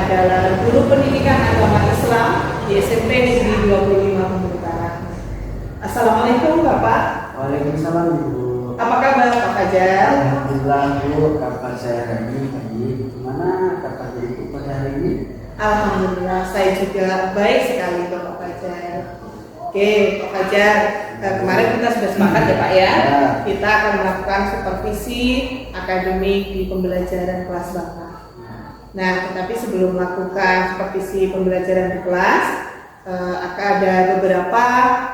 adalah Guru Pendidikan Agama Islam di SMP Negeri 25 Pemutaran. Assalamualaikum Bapak. Waalaikumsalam Ibu. Apa kabar Pak Fajar? Alhamdulillah Bu, kabar saya hari ini baik. Gimana kabarnya Ibu pada hari ini? Alhamdulillah saya juga baik sekali Bapak Fajar. Oke Pak Fajar, kemarin kita sudah sepakat ya Pak ya, kita akan melakukan supervisi akademik di pembelajaran kelas Bapak. Nah, tetapi sebelum melakukan supervisi pembelajaran di kelas, akan ada beberapa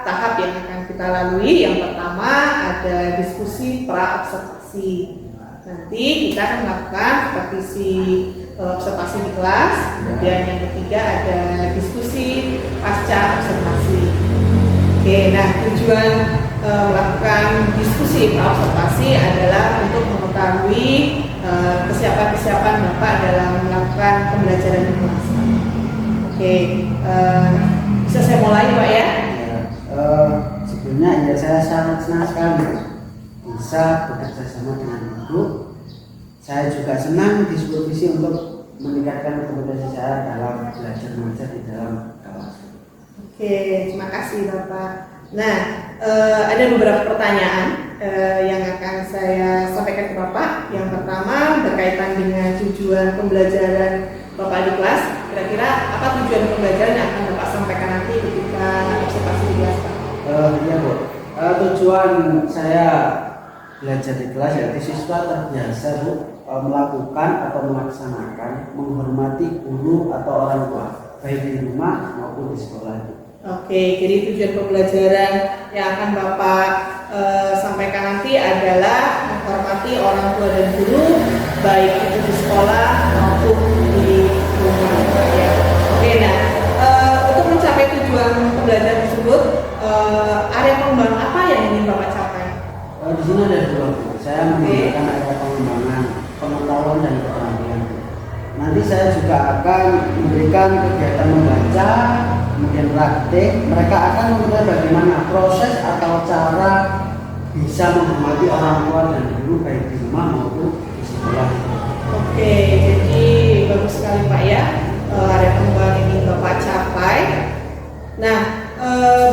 tahap yang akan kita lalui. Yang pertama ada diskusi pra-observasi. Nanti kita akan melakukan supervisi observasi di kelas. Kemudian yang ketiga ada diskusi pasca observasi. Oke, nah tujuan melakukan diskusi pra-observasi adalah untuk mengetahui kesiapan Bapak dalam melakukan pembelajaran di kelas. Oke, bisa saya mulai Pak ya? Sebelumnya ya saya sangat senang sekali bisa bekerja sama dengan Ibu. Saya juga senang disupervisi untuk meningkatkan kompetensi saya dalam belajar mengajar di dalam kelas. Oke, terima kasih Bapak. Nah, ada beberapa pertanyaan yang akan saya sampaikan ke Bapak. Yang pertama berkaitan dengan tujuan pembelajaran Bapak di kelas. Kira-kira apa tujuan pembelajaran yang akan Bapak sampaikan nanti ketika observasi di kelas Pak? Iya Bu, tujuan saya belajar di kelas yaitu siswa terbiasa Bu melakukan atau melaksanakan menghormati guru atau orang tua baik di rumah maupun di sekolah. Oke, jadi tujuan pembelajaran yang akan Bapak sampaikan nanti adalah menghormati orang tua dan guru baik itu di sekolah maupun di rumah. Ya. Oke, nah untuk mencapai tujuan pembelajaran tersebut, area pengembangan apa yang ingin Bapak capai? Di sini ada dua Bu. Saya menggunakan area pengembangan pengetahuan dan keterampilan. Nanti saya juga akan memberikan kegiatan membaca, kemudian praktik. Mereka akan mengetahui bagaimana proses atau cara bisa menghormati orang tua dan guru baik di rumah maupun di sekolah. Oke, jadi bagus sekali Pak ya, area pengembangan ini Bapak capai. Nah,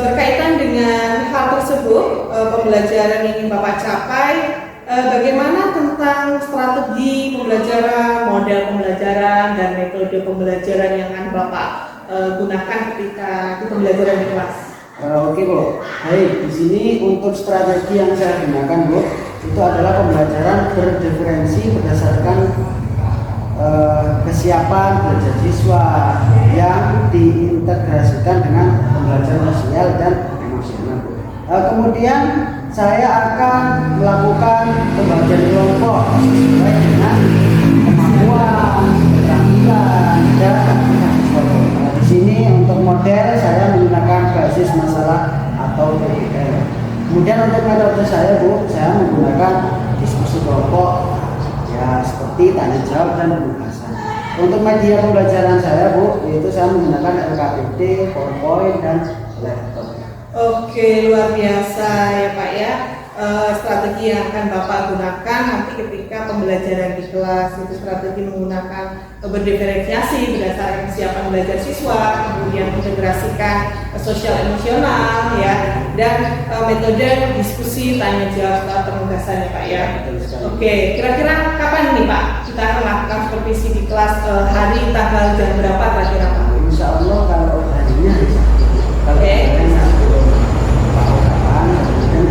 berkaitan dengan hal tersebut, pembelajaran yang ingin Bapak capai, bagaimana tentang strategi pembelajaran, model pembelajaran, dan metode pembelajaran yang akan Bapak gunakan ketika di pembelajaran di kelas? Oke Bu, baik. Di sini untuk strategi yang saya gunakan Bu, itu adalah pembelajaran berdiferensi berdasarkan kesiapan belajar siswa yang diintegrasikan dengan pembelajaran sosial dan emosional. Kemudian saya akan melakukan pembagian kelompok sesuai dengan kemampuan, keterampilan, dan di sini untuk model saya menggunakan basis masalah atau PBL. Kemudian untuk metode saya Bu, saya menggunakan diskusi kelompok ya seperti tanya jawab dan penugasan. Untuk media pembelajaran saya Bu, yaitu saya menggunakan LKPD, PowerPoint dan laptop. Oke, luar biasa ya Pak ya. Strategi yang akan Bapak gunakan nanti ketika pembelajaran di kelas itu strategi menggunakan berdiferensiasi berdasarkan kesiapan belajar siswa, kemudian mengintegrasikan sosial emosional ya, dan metode diskusi tanya jawab setelah penugasan ya Pak ya. Oke, kira-kira kapan nih Pak kita akan melakukan supervisi di kelas, hari, tanggal, jam berapa kira-kira Pak? Insya Allah kalau harinya kalau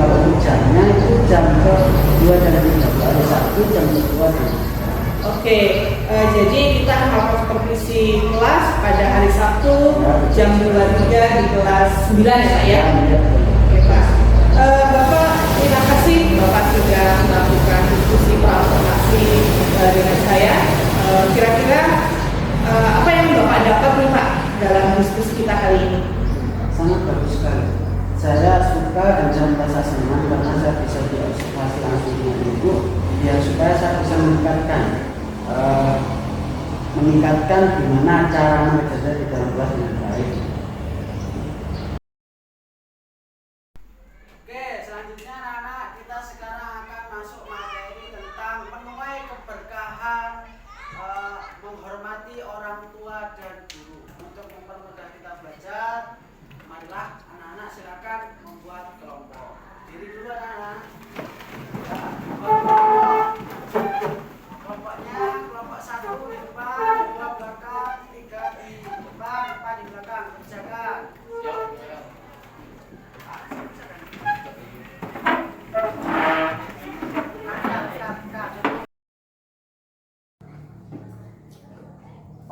kalau hujannya itu jam ke-2 dan 3, hari Sabtu jam ke-2. Oke, jadi kita akan melakukan supervisi kelas pada hari Sabtu jam 2.3 di kelas 9 ya Pak ya? Oke Pak. Bapak, terima kasih Bapak sudah melakukan diskusi pra-observasi dengan saya. Kira-kira apa yang Bapak dapat nih Pak dalam diskusi kita kali ini? Sangat bagus sekali. Saya suka dan saya merasa senang karena saya bisa diobservasi langsung dengan Ibu, biar supaya saya bisa meningkatkan gimana cara mengajar di dalam kelas dengan baik. Oke, selanjutnya anak-anak kita sekarang akan masuk materi tentang menuai keberkahan menghormati menghormati orang tua dan guru. Untuk mempermudah kita belajar, marilah anak-anak silakan membuat kelompok. Diri dulu anak-anak. Kelompoknya kelompok 1 di depan, 2 belakang, 3 di depan, 4 di belakang. Kerjakan.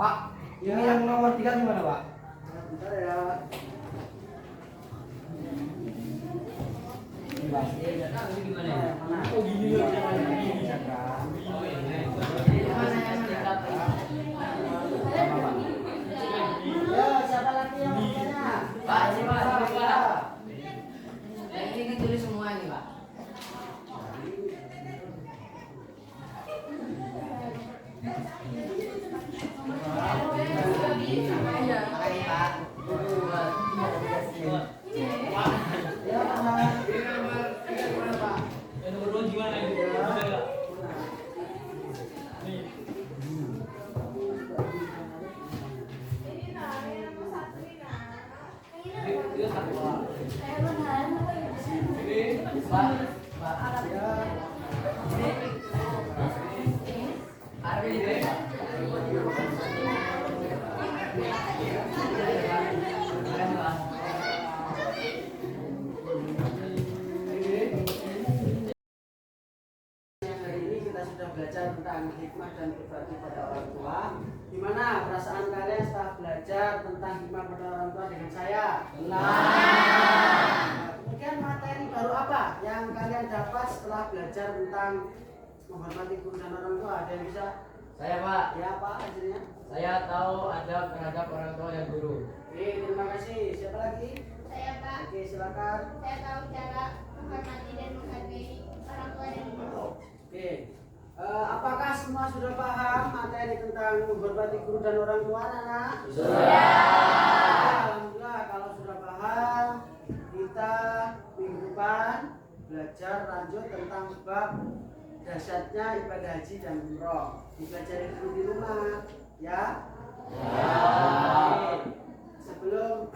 Pak, ini yang nomor 3 gimana, Pak? Bentar ya. Ini gimana ya? Oh gini ya. Ya, siapa lagi yang punya? Pak, ini Pak, ini Pak. Yang ini kan tulis semua ini, Pak. Makasih, Pak. Ya, Yang nomor 2 gimana ini? Bisa nggak? Nih. Ini satu Pak. Ini Pak, Pak. Ada ini, Pak. belajar tentang hikmah dan berbakti pada orang tua. Gimana perasaan kalian setelah belajar tentang hikmah pada orang tua dengan saya? Kemudian materi baru apa yang kalian dapat setelah belajar tentang menghormati guru dan orang tua? Ada yang bisa? Saya, Pak. Ya, apa hasilnya? Saya tahu adab terhadap orang tua dan guru. Oke, terima kasih. Siapa lagi? Saya Pak, Oke, silakan. saya tahu cara menghormati dan menghargai orang tua dan guru. Oke. Apakah semua sudah paham materi tentang menghormati guru dan orang tua, anak-anak? Sudah. Alhamdulillah, kalau sudah paham, kita minggu depan belajar lanjut tentang bab dahsyatnya ibadah haji dan umroh. Dipelajari dulu di rumah, ya? Oke. Sebelum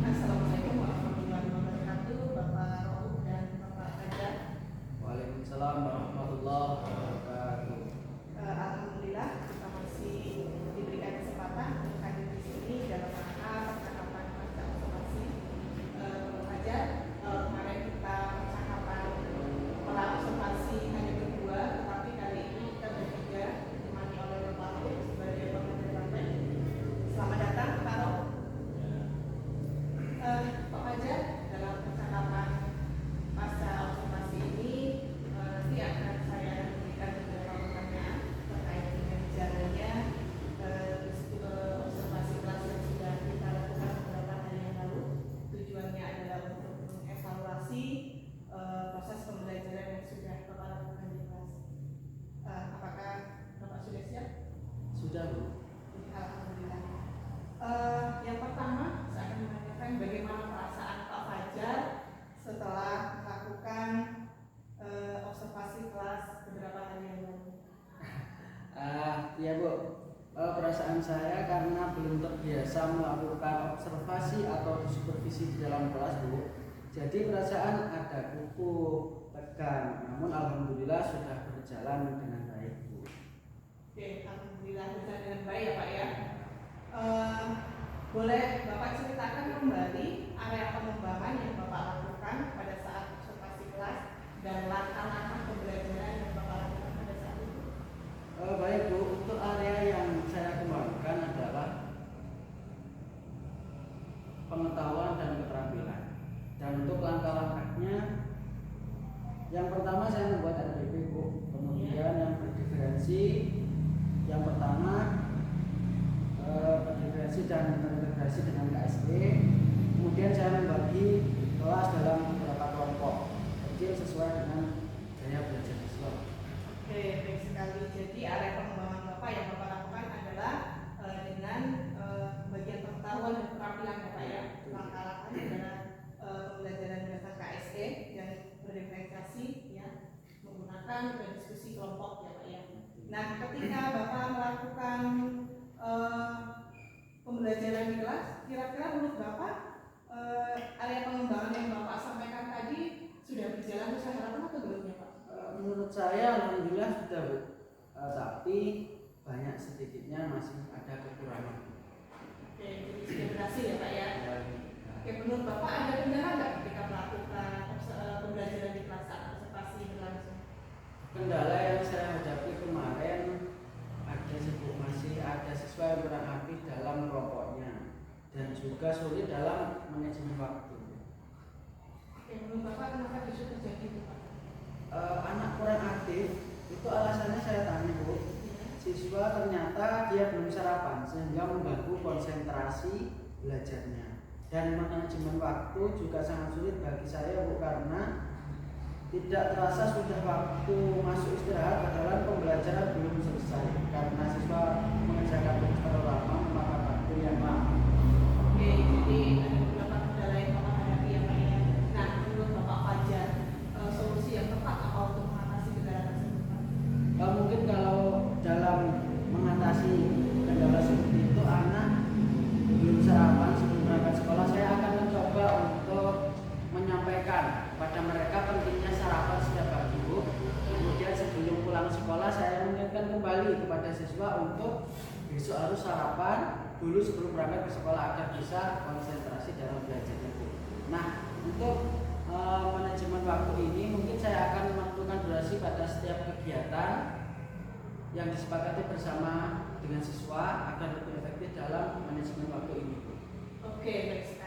Assalamualaikum warahmatullahi wabarakatuh, Bapak Rauf dan Bapak Fajar. Waalaikumsalam warahmatullahi wabarakatuh. Alhamdulillah kita masih diberikan kesempatan untuk hadir di sini dalam rangka percakapan masa observasi. Bapak Fajar, kemarin kita percakapan pola observasi hanya berdua, tetapi kali ini kita bertiga ditemani oleh Bapak Rauf sebagai pengajar praktek. Selamat datang Pak Rauf. Pak Fajar, dalam percakapan masa observasi ini nanti akan saya berikan beberapa pertanyaan terkait dengan jalannya observasi kelas yang sudah kita lakukan beberapa hari yang lalu. Tujuannya adalah untuk mengevaluasi proses pembelajaran yang sudah Bapak lakukan di kelas. Apakah Bapak sudah siap? sudah, Bu. Alhamdulillah. Yang pertama, saya akan menanyakan bagaimana perasaan Pak Fajar setelah melakukan observasi kelas beberapa hari yang lalu. Ya, Bu. Perasaan saya karena belum terbiasa melakukan observasi atau supervisi di dalam kelas, Bu. Jadi perasaan ada gugup, tegang. Namun alhamdulillah sudah berjalan dengan baik, Bu. Oke, alhamdulillah berjalan dengan baik ya Pak ya. Boleh Bapak ceritakan kembali area pengembangan yang Bapak lakukan pada saat observasi kelas dan langkah-langkah pembelajaran yang Bapak lakukan pada saat itu? Baik, Bu. Untuk area yang saya kembangkan adalah pengetahuan dan keterampilan. Dan untuk langkah-langkahnya, yang pertama saya membuat RDP, Bu. Kemudian yang berdiferensi, yang pertama berdiferensi dan terintegrasi dengan KSP. Kemudian saya membagi kelas dalam beberapa kelompok kecil sesuai dengan gaya belajar siswa. Oke, baik sekali. Jadi area pengembangan Bapak yang Bapak lakukan adalah dengan bagian pengetahuan dan keterampilan Bapak ya. Langkah-langkahnya adalah pembelajaran berdasarkan kan berdiskusi kelompok ya Pak ya. Nah, ketika Bapak melakukan pembelajaran di kelas, kira-kira menurut Bapak area pengembangan yang Bapak sampaikan tadi sudah berjalan sesuai harapan atau belum ya Pak? Menurut saya alhamdulillah sudah, tapi banyak sedikitnya masih ada kekurangan. Oke, jadi sudah berhasil ya Pak ya. Oke, menurut Bapak ada kendala nggak ketika melakukan pembelajaran di kelas saat observasi berlangsung? Kendala yang saya hadapi kemarin masih ada siswa yang kurang aktif dalam kelompoknya dan juga sulit dalam manajemen waktu. Oke, menurut Bapak kenapa bisa terjadi itu Pak? Anak kurang aktif itu alasannya saya tanya Bu. Siswa ternyata dia belum sarapan sehingga mengganggu konsentrasi belajarnya. Dan manajemen waktu juga sangat sulit bagi saya Bu, karena tidak terasa sudah waktu masuk istirahat padahal pembelajaran belum selesai karena siswa mengerjakan tugas terlalu lama memakan waktu yang lama. Oke, jadi ada beberapa kendala yang Bapak hadapi ya Pak ya. Nah, menurut Bapak Fajar, solusi yang tepat apa untuk mengatasi kendala tersebut Pak? Mungkin kalau dalam mengatasi kendala seperti itu, anak belum sarapan sebelum berangkat sekolah, saya akan mencoba untuk menyampaikan kepada mereka pentingnya sarapan setiap pagi Bu. Kemudian sebelum pulang sekolah saya mengingatkan kembali kepada siswa untuk besok harus sarapan dulu sebelum berangkat ke sekolah agar bisa konsentrasi dalam belajarnya Bu. Nah, untuk manajemen waktu ini mungkin saya akan menentukan durasi pada setiap kegiatan yang disepakati bersama dengan siswa agar lebih efektif dalam manajemen waktu ini Bu. Oke, baik.